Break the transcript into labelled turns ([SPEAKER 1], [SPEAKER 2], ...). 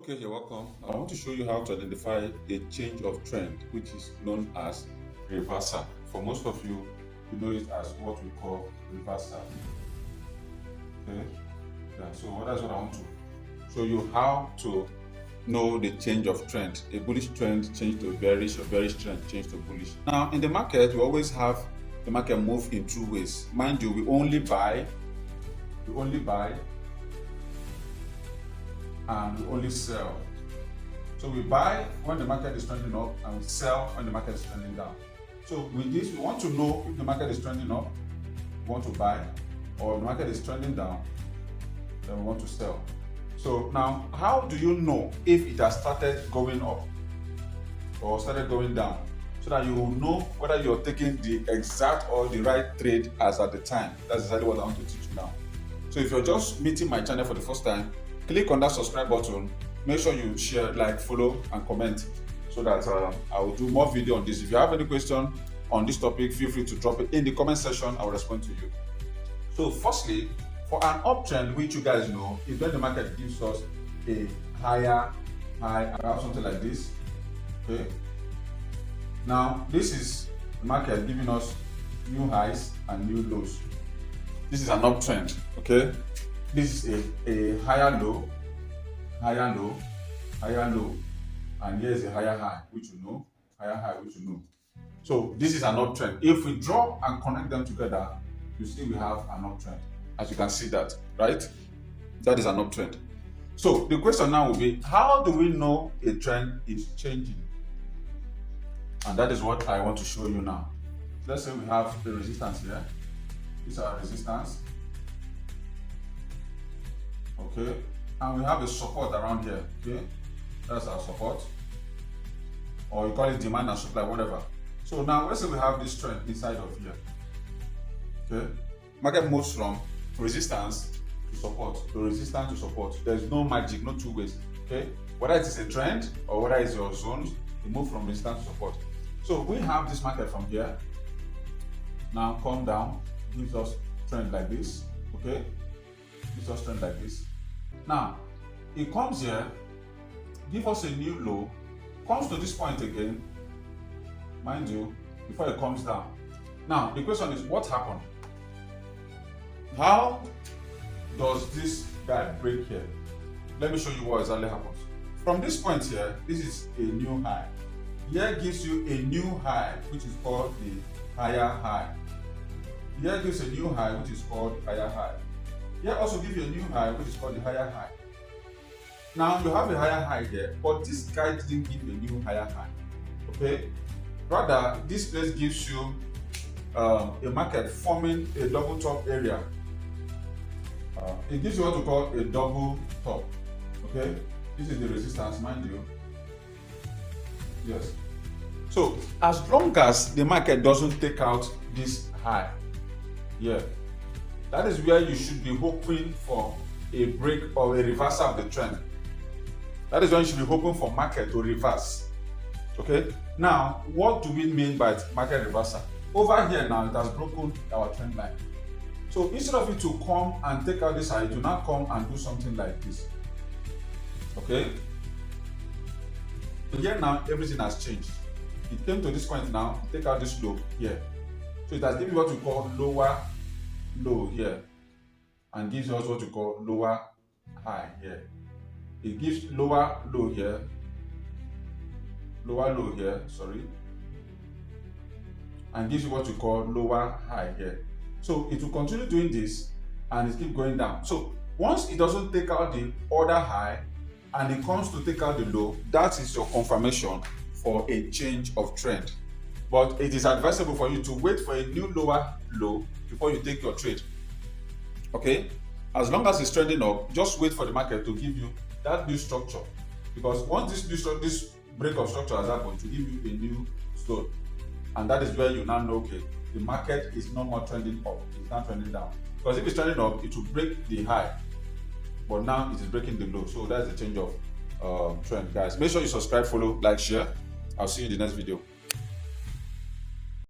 [SPEAKER 1] Okay, you're welcome. I want to show you how to identify a change of trend, which is known as reversal. For most of you, you know it as what we call reversal. Okay, so that's what I want to show you, how to know the change of trend. A bullish trend change to bearish, or bearish trend change to bullish. Now, in the market, we always have the market move in two ways. Mind you, we only buy and we only sell. So we buy when the market is trending up and we sell when the market is trending down. So with this, we want to know if the market is trending up, we want to buy, or if the market is trending down, then we want to sell. So now, how do you know if it has started going up or started going down? So that you will know whether you're taking the exact or the right trade as at the time. That's exactly what I want to teach you now. So if you're just meeting my channel for the first time, click on that subscribe button. Make sure you share, like, follow, and comment so that I will do more video on this. If you have any question on this topic, feel free to drop it in the comment section. I will respond to you. So firstly, for an uptrend, which you guys know, is when the market gives us a higher high around something like this. Okay. Now this is the market giving us new highs and new lows. This is an uptrend. Okay. This is a higher low, higher low, higher low, and here is a higher high, which you know, higher high, which you know. So this is an uptrend. If we draw and connect them together, you see we have an uptrend. As you can see that, right? That is an uptrend. So the question now will be, how do we know a trend is changing? And that is what I want to show you now. Let's say we have the resistance here. This is our resistance. Okay, and we have a support around here. Okay, that's our support, or you call it demand and supply, whatever. So now let's say we have this trend inside of here. Okay, market moves from resistance to support, to resistance to support. There's no magic, no two ways. Okay, whether it is a trend or whether it's your zones, you move from resistance to support. So we have this market from here. Now come down, gives us trend like this. Okay, gives us trend like this. Now, it comes here, give us a new low, comes to this point again, mind you, before it comes down. Now, the question is, what happened? How does this guy break here? Let me show you what exactly happens. From this point here, this is a new high. Here gives you a new high, which is called the higher high. Here gives a new high, which is called higher high. Here also give you a new high, which is called the higher high. Now you have a higher high here, but this guy didn't give a new higher high. Okay? Rather, this place gives you a market forming a double top area. It gives you what we call a double top. Okay? This is the resistance, mind you. Yes. So as long as the market doesn't take out this high, yeah, that is where you should be hoping for a break or a reversal of the trend. That is when you should be hoping for market to reverse. Okay. Now, what do we mean by market reversal? Over here now, it has broken our trend line. So instead of it to come and take out this high, do not come and do something like this. Okay. So here now, everything has changed. It came to this point now, take out this low here. So it has given you what we call lower low here, and gives us what we call lower high here. It gives lower low here, sorry, and gives you what we call lower high here. So it will continue doing this and it keep going down. So once it doesn't take out the other high and it comes to take out the low, that is your confirmation for a change of trend. But it is advisable for you to wait for a new lower low before you take your trade. Okay? As long as it's trending up, just wait for the market to give you that new structure. Because once this break of structure has happened, to give you a new stone. And that is where you now know, okay, the market is no more trending up, it's not trending down. Because if it's trending up, it will break the high. But now it is breaking the low. So that's the change of trend, guys. Make sure you subscribe, follow, like, share. I'll see you in the next video.